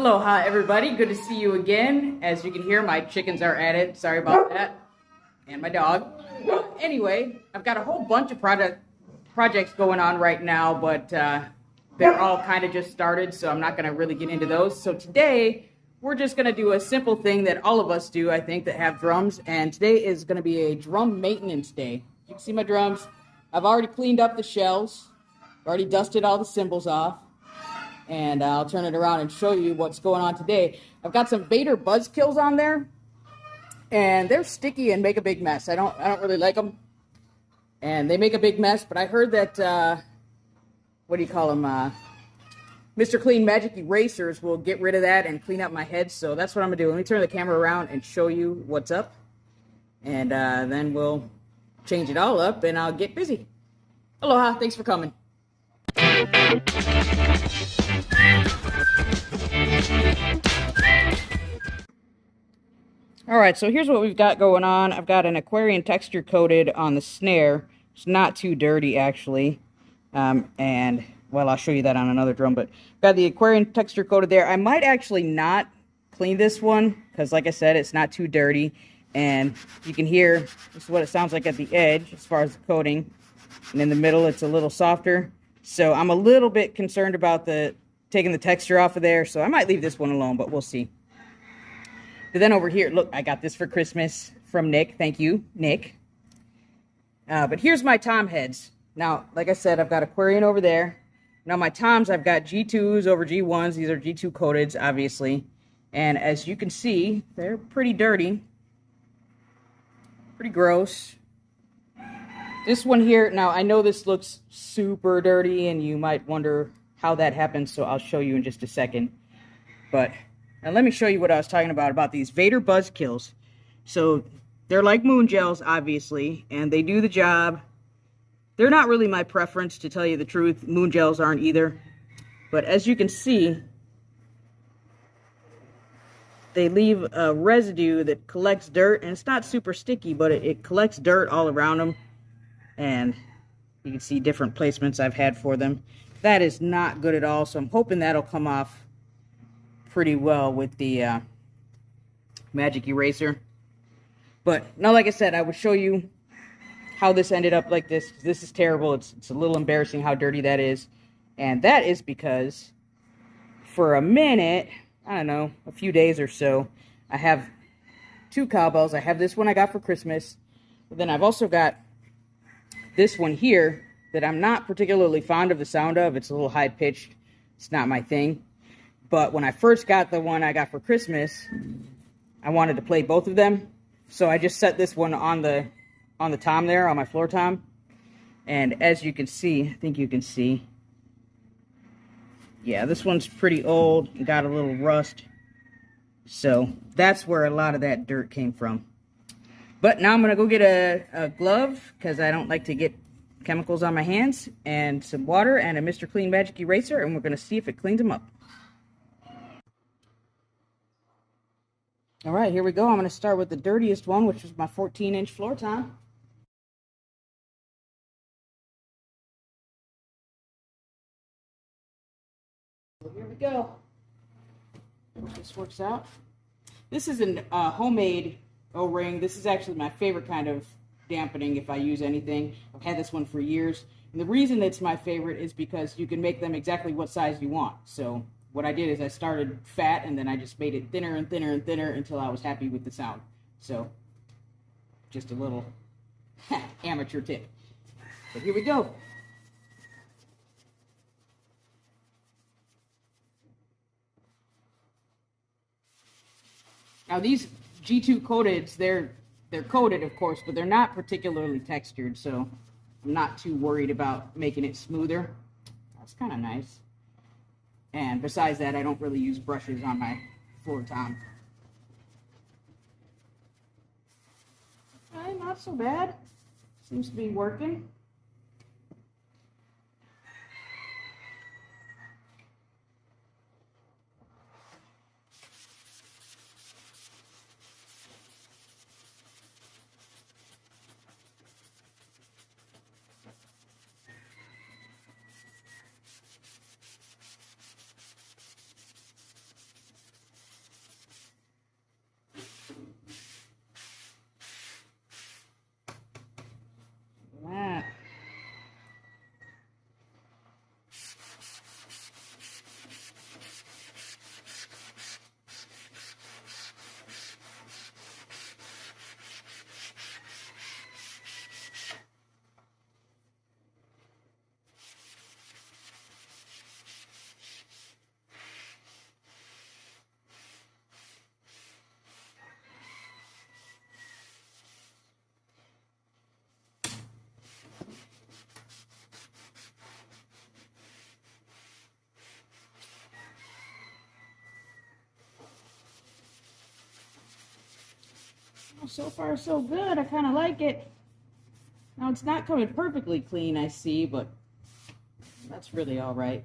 Aloha, everybody. Good to see you again. As you can hear, my chickens are at it. Sorry about that. And my dog. Anyway, I've got a whole bunch of projects going on right now, but they're all kind of just started, so I'm not going to really get into those. So today, we're just going to do a simple thing that all of us do, I think, that have drums. And today is going to be a drum maintenance day. You can see my drums. I've already cleaned up the shells. Already dusted all the cymbals off. And I'll turn it around and show you what's going on today. I've got some Vader Buzzkills on there, and they're sticky and make a big mess. I don't really like them, and they make a big mess. But I heard that what do you call them? Mr. Clean Magic Erasers will get rid of that and clean up my head. So that's what I'm gonna do. Let me turn the camera around and show you what's up, and then we'll change it all up, and I'll get busy. Aloha! Thanks for coming. Alright, so here's what we've got going on. I've got an Aquarian texture coated on the snare. It's not too dirty, actually. And, well, I'll show you that on another drum. But I've got the Aquarian texture coated there. I might actually not clean this one, because like I said, it's not too dirty. And you can hear, this is what it sounds like at the edge, as far as the coating. And in the middle, it's a little softer. So I'm a little bit concerned about taking the texture off of there. So I might leave this one alone, but we'll see. But then over here, look, I got this for Christmas from Nick. Thank you, Nick. But here's my tom heads. Now, like I said, I've got Aquarian over there. Now my toms, I've got G2s over G1s. These are G2 coateds, obviously. And as you can see, they're pretty dirty. Pretty gross. This one here, now I know this looks super dirty and you might wonder how that happens, so I'll show you in just a second. But now let me show you what I was talking about these Vader Buzzkills. So they're like moon gels, obviously, and they do the job. They're not really my preference, to tell you the truth. Moon gels aren't either. But as you can see, they leave a residue that collects dirt, and it's not super sticky, but it collects dirt all around them. And you can see different placements I've had for them. That is not good at all, so I'm hoping that'll come off pretty well with the Magic Eraser. But now, like I said, I would show you how this ended up like this. This is terrible. It's a little embarrassing how dirty that is. And that is because for a minute, I don't know, a few days or so, I have two cowbells. I have this one I got for Christmas. But then I've also got this one here that I'm not particularly fond of the sound of. It's a little high-pitched. It's not my thing. But when I first got the one I got for Christmas, I wanted to play both of them. So I just set this one on the tom there, on my floor tom. And as you can see, I think you can see, yeah, this one's pretty old and got a little rust. So that's where a lot of that dirt came from. But now I'm going to go get a glove, because I don't like to get chemicals on my hands, and some water, and a Mr. Clean Magic Eraser, and we're going to see if it cleans them up. All right, here we go. I'm going to start with the dirtiest one, which is my 14-inch floor tom. So here we go. Hope this works out. This is a homemade O-ring. This is actually my favorite kind of dampening if I use anything. I've had this one for years. And the reason it's my favorite is because you can make them exactly what size you want. So what I did is I started fat, and then I just made it thinner and thinner and thinner until I was happy with the sound. So just a little amateur tip. But here we go. Now these G2 coateds, they're coated, of course, but they're not particularly textured, so I'm not too worried about making it smoother. That's kind of nice. And besides that, I don't really use brushes on my floor tom. Okay, not so bad. Seems to be working. so far so good. I kind of like it. Now it's not coming perfectly clean, I see, but that's really all right.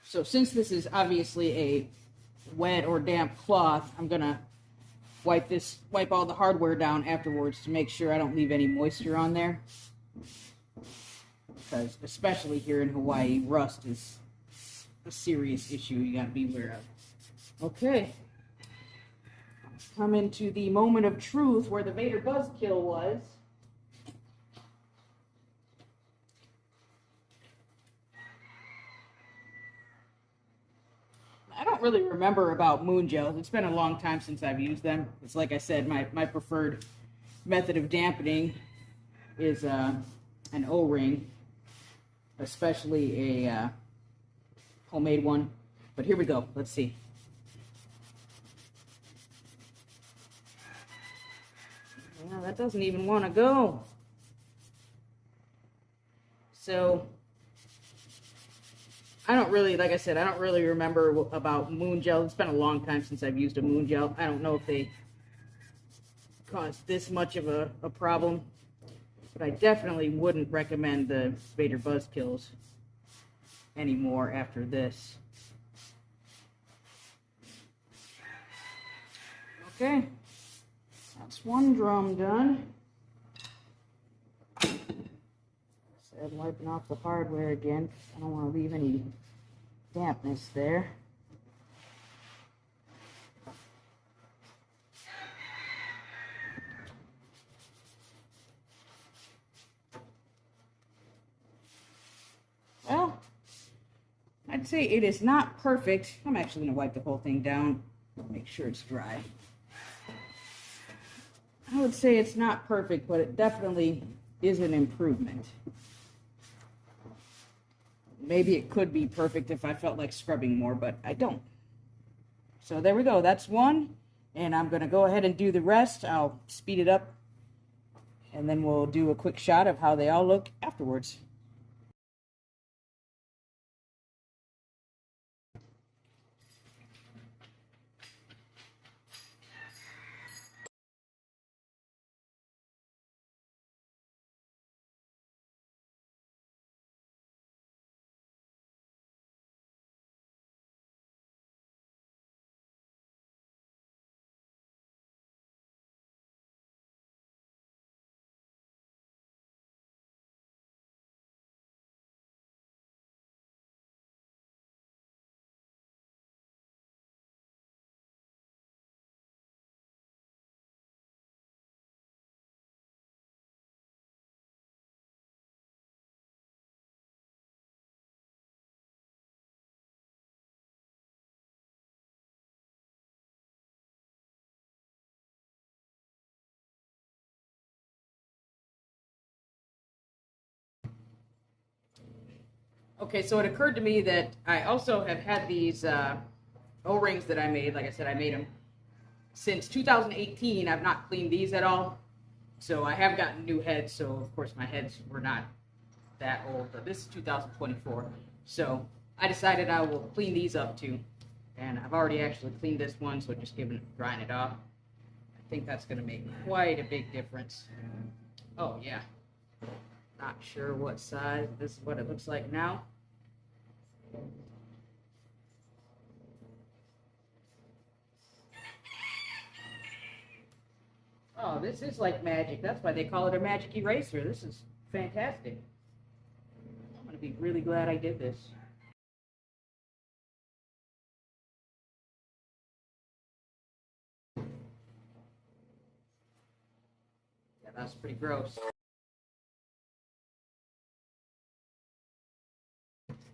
So since this is obviously a wet or damp cloth, I'm gonna wipe all the hardware down afterwards to make sure I don't leave any moisture on there. Because especially here in Hawaii, rust is a serious issue you gotta be aware of. Okay. Come into the moment of truth where the Vader Buzzkill was. I don't really remember about moon gels. It's been a long time since I've used them. It's like I said, my preferred method of dampening is an O-ring, especially a homemade one. But here we go. Let's see. Well, that doesn't even want to go. So I don't really, like I said, I don't really remember about moon gel. It's been a long time since I've used a moon gel. I don't know if they cause this much of a problem, but I definitely wouldn't recommend the Vader Buzzkills anymore after this. Okay, that's one drum done. Said wiping off the hardware again. I don't want to leave any dampness there. Well, I'd say it is not perfect. I'm actually going to wipe the whole thing down, make sure it's dry. I would say it's not perfect, but it definitely is an improvement. Maybe it could be perfect if I felt like scrubbing more, but I don't. So there we go. That's one. And I'm going to go ahead and do the rest. I'll speed it up. And then we'll do a quick shot of how they all look afterwards. Okay, so it occurred to me that I also have had these O-rings that I made. Like I said, I made them since 2018. I've not cleaned these at all. So I have gotten new heads. So, of course, my heads were not that old. But this is 2024. So I decided I will clean these up too. And I've already actually cleaned this one, so just drying it off. I think that's going to make quite a big difference. Oh, yeah. Not sure what size. This is what it looks like now. Oh, this is like magic. That's why they call it a magic eraser. This is fantastic. I'm going to be really glad I did this. Yeah, that's pretty gross.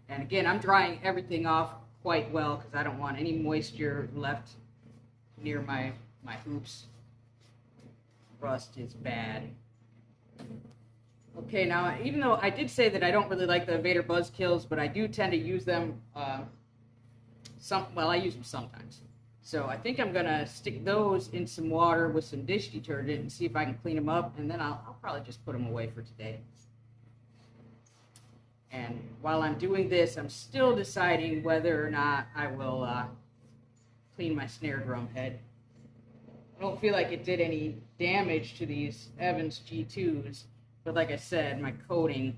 And again, I'm drying everything off quite well because I don't want any moisture left near my hoops. Rust is bad. Okay, now even though I did say that I don't really like the Vader Buzzkills, but I do tend to use them. I use them sometimes. So I think I'm gonna stick those in some water with some dish detergent and see if I can clean them up, and then I'll probably just put them away for today. And while I'm doing this, I'm still deciding whether or not I will clean my snare drum head. I don't feel like it did any damage to these Evans G2s, but like I said, my coating,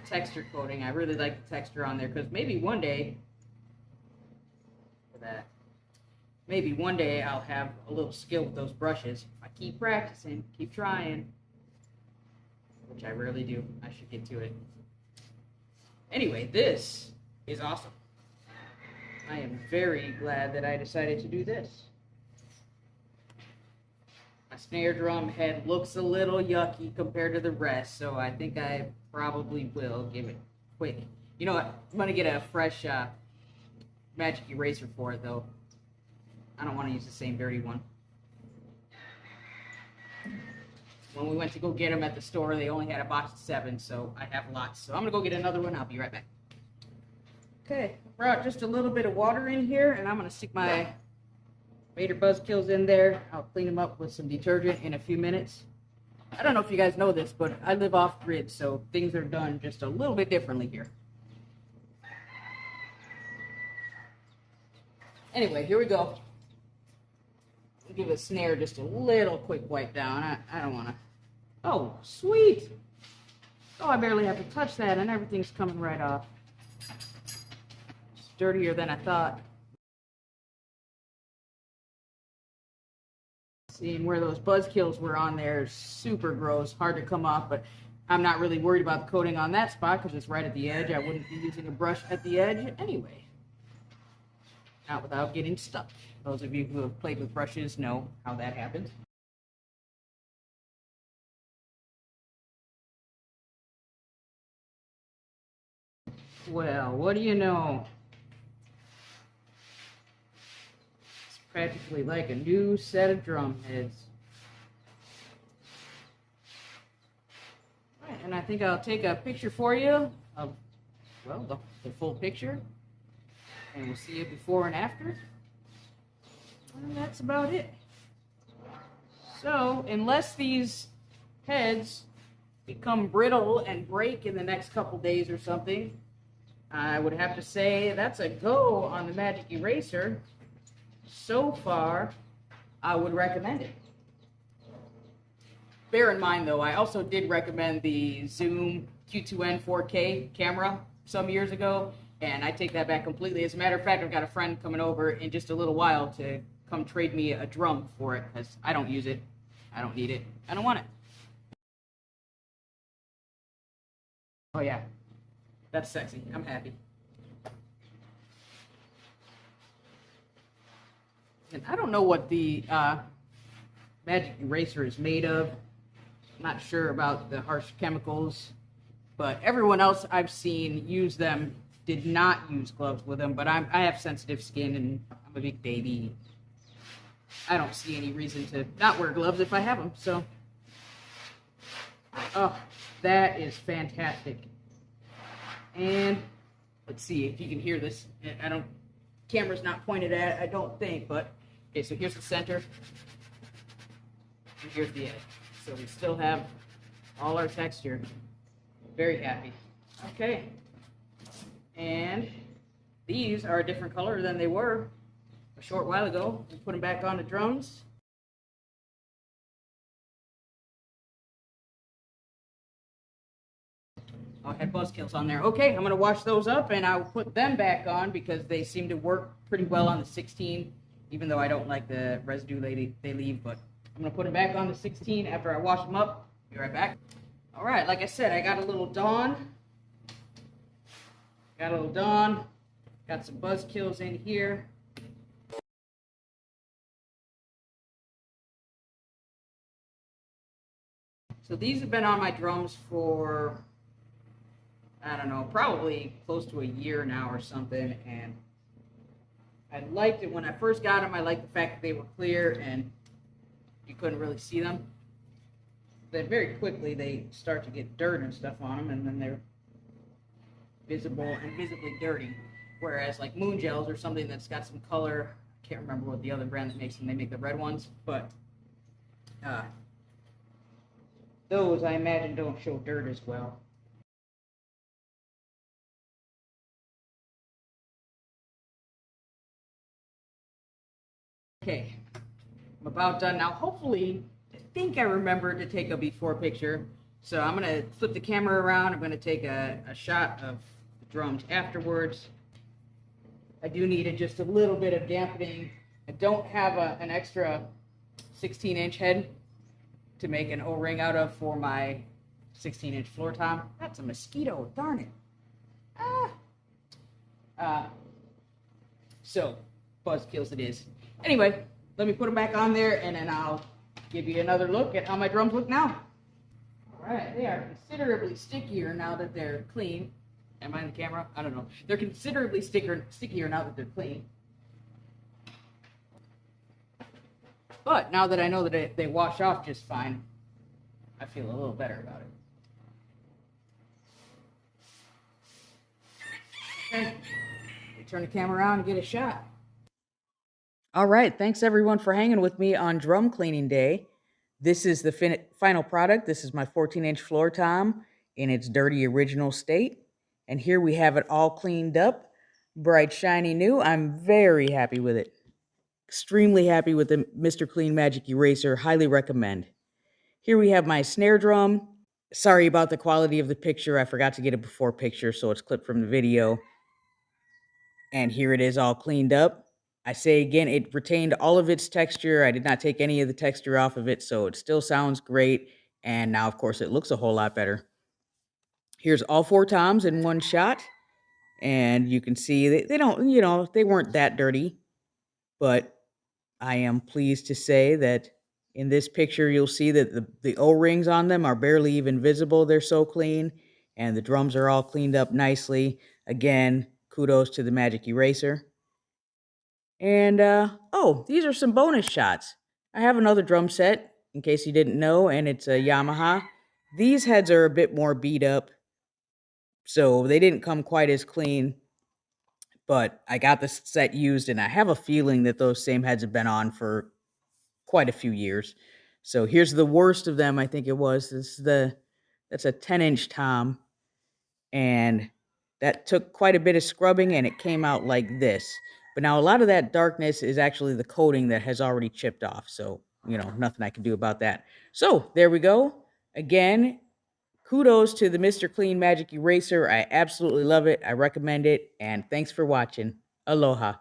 the texture coating, I really like the texture on there, because maybe one day, maybe one day I'll have a little skill with those brushes. If I keep practicing, keep trying, which I rarely do. I should get to it. Anyway, this is awesome. I am very glad that I decided to do this. My snare drum head looks a little yucky compared to the rest, so I think I probably will give it quick. You know what? I'm going to get a fresh magic eraser for it, though. I don't want to use the same dirty one. When we went to go get them at the store, they only had a box of 7, so I have lots. So I'm going to go get another one. I'll be right back. Okay, brought just a little bit of water in here, and I'm going to stick my Vader Buzzkills in there. I'll clean them up with some detergent in a few minutes. I don't know if you guys know this, but I live off grid, so things are done just a little bit differently here. Anyway, here we go. I'll give a snare just a little quick wipe down. I don't want to. Oh, sweet. Oh, I barely have to touch that, and everything's coming right off. It's dirtier than I thought. Seeing where those Buzzkills were on there is super gross, hard to come off, but I'm not really worried about the coating on that spot because it's right at the edge. I wouldn't be using a brush at the edge anyway. Not without getting stuck. Those of you who have played with brushes know how that happens. Well, what do you know? It's practically like a new set of drum heads. All right, and I think I'll take a picture for you of, well, the full picture. And we'll see you before and after. And that's about it. So, unless these heads become brittle and break in the next couple days or something, I would have to say that's a go on the Magic Eraser. So far, I would recommend it. Bear in mind, though, I also did recommend the Zoom Q2N 4K camera some years ago, and I take that back completely. As a matter of fact, I've got a friend coming over in just a little while to come trade me a drum for it, because I don't use it. I don't need it. I don't want it. Oh, yeah. That's sexy. I'm happy. And I don't know what the Magic Eraser is made of. I'm not sure about the harsh chemicals, but everyone else I've seen use them did not use gloves with them, but I have sensitive skin and I'm a big baby. I don't see any reason to not wear gloves if I have them, so. Oh, that is fantastic. And let's see if you can hear this. Camera's not pointed at it, I don't think, but okay, so here's the center, and here's the edge. So we still have all our texture. Very happy. Okay. And these are a different color than they were a short while ago. We put them back on the drums. I had Buzzkills on there. Okay, I'm going to wash those up and I'll put them back on because they seem to work pretty well on the 16, even though I don't like the residue they leave, but I'm going to put them back on the 16 after I wash them up. Be right back. All right, like I said, I got a little Dawn. Got some Buzzkills in here. So these have been on my drums for, I don't know, probably close to a year now or something, and I liked it when I first got them. I liked the fact that they were clear and you couldn't really see them. Then very quickly they start to get dirt and stuff on them, and then they're visible and visibly dirty. Whereas like Moon Gels or something that's got some color, I can't remember what the other brand that makes them. They make the red ones, but those I imagine don't show dirt as well. Okay, I'm about done now. Hopefully, I think I remember to take a before picture. So I'm gonna flip the camera around. I'm gonna take a shot of the drums afterwards. I do need just a little bit of dampening. I don't have an extra 16-inch head to make an O-ring out of for my 16-inch floor tom. That's a mosquito, darn it. So, buzz kills it is. Anyway, let me put them back on there and then I'll give you another look at how my drums look now. All right, they are considerably stickier now that they're clean. Am I in the camera? I don't know. They're considerably stickier now that they're clean. But now that I know that they wash off just fine, I feel a little better about it. Okay, turn the camera around and get a shot. All right, thanks everyone for hanging with me on drum cleaning day. This is the final product. This is my 14-inch floor tom in its dirty original state. And here we have it all cleaned up, bright, shiny new. I'm very happy with it. Extremely happy with the Mr. Clean Magic Eraser. Highly recommend. Here we have my snare drum. Sorry about the quality of the picture. I forgot to get a before picture, so it's clipped from the video. And here it is all cleaned up. I say again, it retained all of its texture. I did not take any of the texture off of it, so it still sounds great. And now, of course, it looks a whole lot better. Here's all 4 toms in one shot. And you can see they don't, they weren't that dirty. But I am pleased to say that in this picture, you'll see that the O-rings on them are barely even visible. They're so clean. And the drums are all cleaned up nicely. Again, kudos to the Magic Eraser. And, oh, these are some bonus shots. I have another drum set, in case you didn't know, and it's a Yamaha. These heads are a bit more beat up, so they didn't come quite as clean. But I got this set used, and I have a feeling that those same heads have been on for quite a few years. So here's the worst of them, I think it was. That's a 10-inch tom, and that took quite a bit of scrubbing, and it came out like this. But now a lot of that darkness is actually the coating that has already chipped off. So, nothing I can do about that. So there we go. Again, kudos to the Mr. Clean Magic Eraser. I absolutely love it. I recommend it. And thanks for watching. Aloha.